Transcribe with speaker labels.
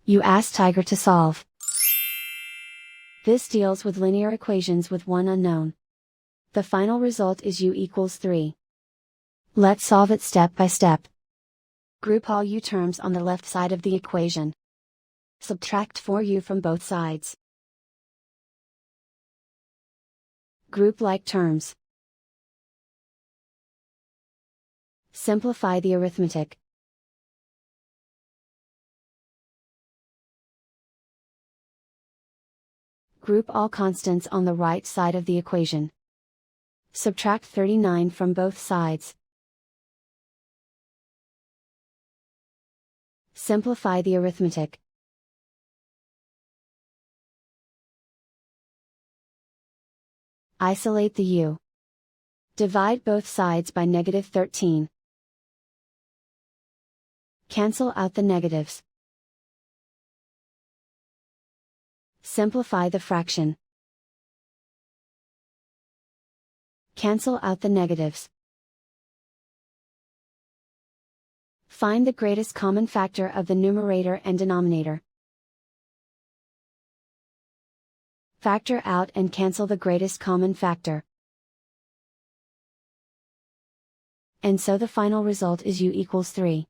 Speaker 1: You ask Tiger to solve. This deals with linear equations with one unknown. The final result is u equals 3. Let's solve it step by step. Group all u terms on the left side of the equation. Subtract 4u from both sides. Group like terms. Simplify the arithmetic. Group all constants on the right side of the equation. Subtract 39 from both sides. Simplify the arithmetic. Isolate the u. Divide both sides by -13. Cancel out the negatives. Simplify the fraction. Cancel out the negatives. Find the greatest common factor of the numerator and denominator. Factor out and cancel the greatest common factor. And so the final result is u equals 3.